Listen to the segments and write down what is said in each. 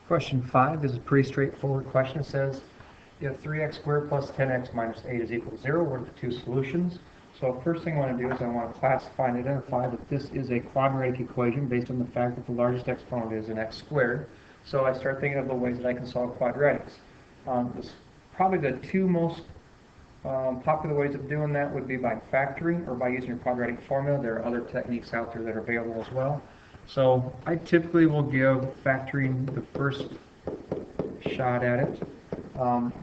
Question 5 is a pretty straightforward question. It says, if 3x squared plus 10x minus 8 is equal to 0, what are the two solutions? So first thing I want to do is I want to classify and identify that this is a quadratic equation based on the fact that the largest exponent is an x squared. So I start thinking of the ways that I can solve quadratics. Probably the two most popular ways of doing that would be by factoring or by using your quadratic formula. There are other techniques out there that are available as well. So I typically will give factoring the first shot at it.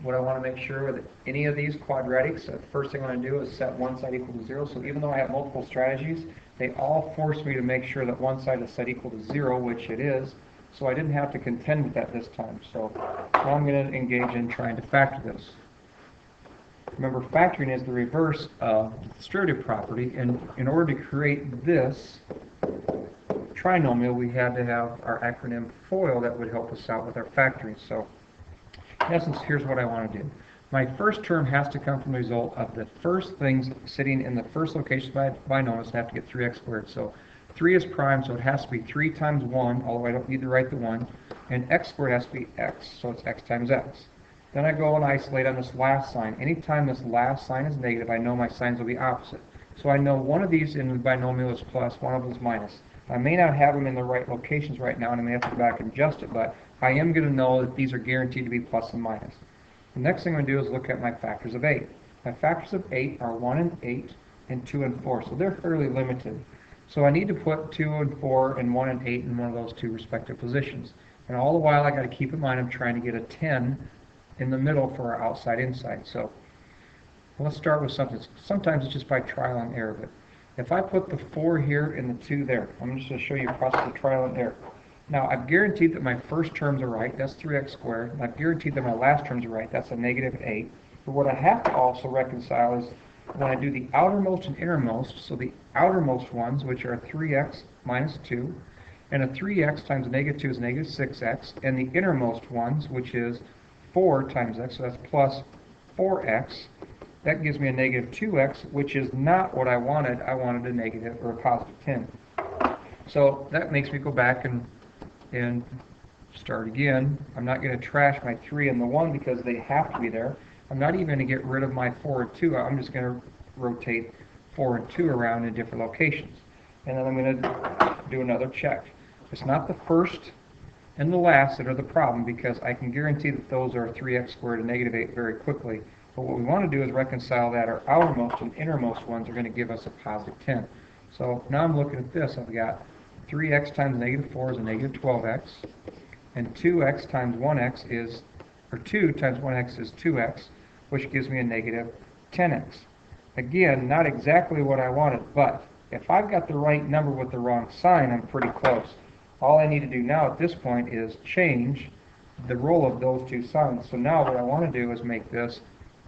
What I want to make sure that any of these quadratics, the first thing I want to do is set one side equal to 0. So even though I have multiple strategies, they all force me to make sure that one side is set equal to 0, which it is. So I didn't have to contend with that this time. So now I'm going to engage in trying to factor this. Remember, factoring is the reverse of the distributive property, and in order to create this trinomial, we had to have our acronym FOIL that would help us out with our factoring. So in essence, here's what I want to do. My first term has to come from the result of the first things sitting in the first location by binomials have to get 3x squared. So 3 is prime, so it has to be 3 times 1, although I don't need to write the 1, and x squared has to be x, so it's x times x. Then I go and isolate on this last sign. Anytime this last sign is negative, I know my signs will be opposite. So I know one of these in the binomial is plus, one of them is minus. I may not have them in the right locations right now, and I may have to go back and adjust it, but I am going to know that these are guaranteed to be plus and minus. The next thing I'm going to do is look at my factors of 8. My factors of 8 are 1 and 8 and 2 and 4, so they're fairly limited. So I need to put 2 and 4 and 1 and 8 in one of those two respective positions. And all the while, I got to keep in mind I'm trying to get a 10 in the middle for our outside-inside. So let's start with something. Sometimes it's just by trial and error, but if I put the 4 here and the 2 there, I'm just going to show you a process of trial and error. Now, I've guaranteed that my first terms are right. That's 3x squared. And I've guaranteed that my last terms are right. That's a negative 8. But what I have to also reconcile is when I do the outermost and innermost, so the outermost ones, which are 3x minus 2, and a 3x times a negative 2 is negative 6x, and the innermost ones, which is 4 times x, so that's plus 4x. That gives me a negative 2x, which is not what I wanted. I wanted a negative or a positive 10. So that makes me go back and start again. I'm not going to trash my 3 and the 1 because they have to be there. I'm not even going to get rid of my 4 and 2. I'm just going to rotate 4 and 2 around in different locations. And then I'm going to do another check. It's not the first and the last that are the problem, because I can guarantee that those are 3x squared and negative 8 very quickly. But what we want to do is reconcile that our outermost and innermost ones are going to give us a positive 10. So now I'm looking at this. I've got 3x times negative 4 is a negative 12x, and 2x times 1x is, or 2 times 1x is 2x, which gives me a negative 10x. Again, not exactly what I wanted, but if I've got the right number with the wrong sign, I'm pretty close. All I need to do now at this point is change the role of those two signs. So now what I want to do is make this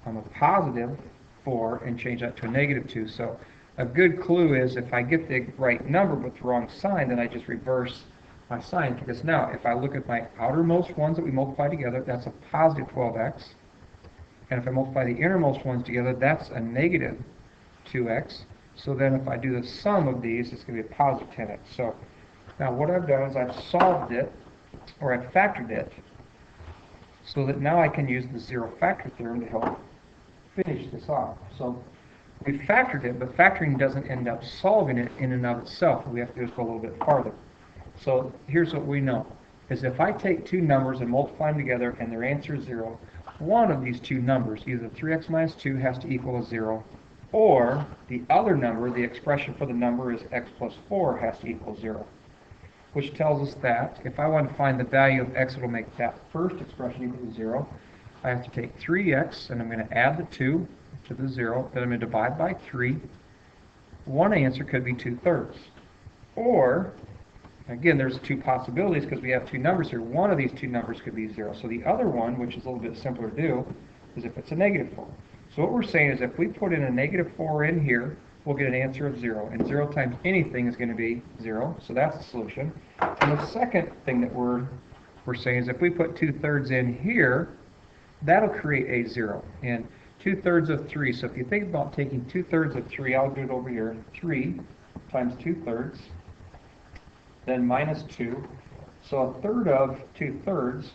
a positive 4 and change that to a negative 2. So a good clue is if I get the right number with the wrong sign, then I just reverse my sign. Because now if I look at my outermost ones that we multiply together, that's a positive 12x. And if I multiply the innermost ones together, that's a negative 2x. So then if I do the sum of these, it's going to be a positive 10x. So now what I've done is I've solved it, or I've factored it, so that now I can use the zero factor theorem to help finish this off. So we factored it, but factoring doesn't end up solving it in and of itself. We have to just go a little bit farther. So here's what we know, is if I take two numbers and multiply them together and their answer is 0, one of these two numbers, either 3x minus 2 has to equal a 0, or the other number, the expression for the number is x plus 4 has to equal 0. Which tells us that if I want to find the value of x, it'll make that first expression equal to 0. I have to take 3x, and I'm going to add the 2 to the 0, then I'm going to divide by 3. One answer could be 2/3. Or, again, there's two possibilities because we have two numbers here. One of these two numbers could be 0. So the other one, which is a little bit simpler to do, is if it's a negative 4. So what we're saying is if we put in a negative 4 in here, we'll get an answer of 0. And 0 times anything is going to be 0. So that's the solution. And the second thing that we're saying is if we put 2/3 in here, that'll create a 0. And 2/3 of 3. So if you think about taking 2/3 of 3, I'll do it over here. 3 times 2/3, then minus 2. So a third of 2/3,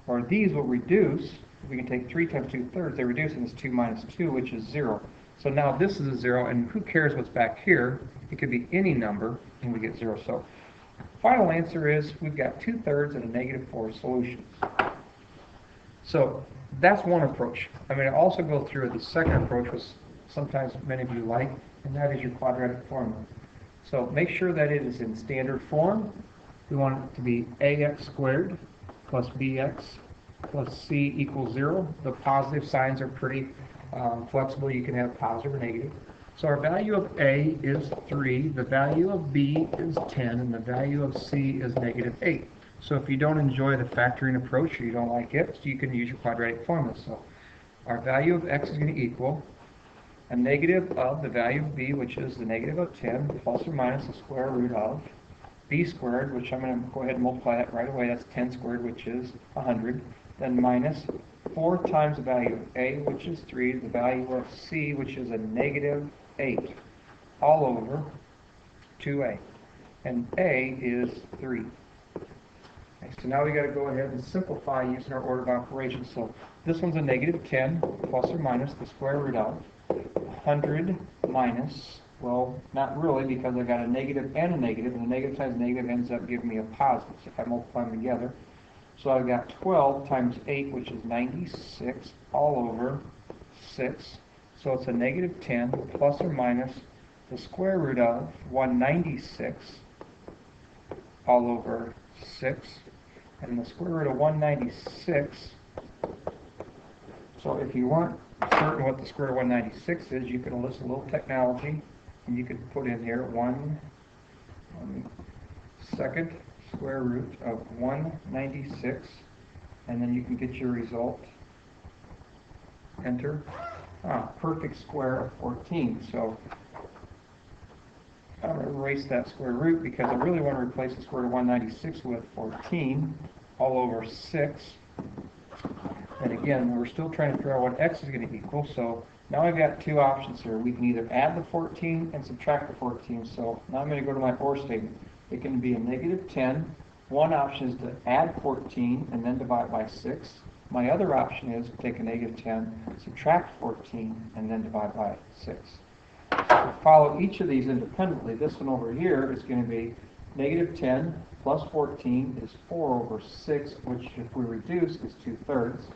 or these will reduce. We can take 3 times 2/3, they reduce, and it's 2 minus 2, which is 0. So now this is a 0, and who cares what's back here? It could be any number, and we get 0. So final answer is we've got 2/3 and a -4 solutions. So that's one approach. I'm going to also go through the second approach, which sometimes many of you like, and that is your quadratic formula. So make sure that it is in standard form. We want it to be ax squared plus bx plus c equals 0. The positive signs are pretty flexible. You can have positive or negative. So our value of a is 3, the value of b is 10, and the value of c is -8. So if you don't enjoy the factoring approach or you don't like it, you can use your quadratic formula. So our value of x is going to equal a negative of the value of b, which is the negative of 10, plus or minus the square root of b squared, which I'm going to go ahead and multiply that right away. That's 10 squared, which is 100. Then minus 4 times the value of a, which is 3, the value of c, which is a -8, all over 2a. And a is 3. Okay, so now we got to go ahead and simplify using our order of operations. So this one's a -10 plus or minus the square root of 100 minus, well, not really, because I got a negative and a negative, and the negative times negative ends up giving me a positive, so if I multiply them together. So I've got 12 times 8, which is 96, all over 6. So it's a -10 plus or minus the square root of 196, all over 6. And the square root of 196, so if you weren't certain what the square root of 196 is, you can enlist a little technology, and you could put in here 1 second square root of 196, and then you can get your result. Enter. Perfect square of 14. So I'm going to erase that square root because I really want to replace the square root of 196 with 14 all over 6. And again, we're still trying to figure out what x is going to equal. So now I've got two options here. We can either add the 14 and subtract the 14. So now I'm going to go to my or statement. It can be a -10. One option is to add 14 and then divide by 6. My other option is to take a -10, subtract 14, and then divide by 6. To follow each of these independently, this one over here is going to be -10 plus 14 is 4 over 6, which if we reduce is 2/3.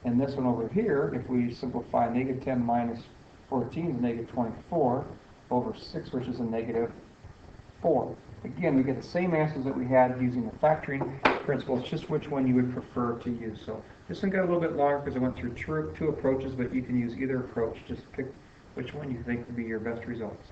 And this one over here, if we simplify, -10 minus 14 is -24 over 6, which is a -4. Again, we get the same answers that we had using the factoring principle. It's just which one you would prefer to use. So this one got a little bit longer because I went through two approaches, but you can use either approach. Just pick which one you think would be your best results.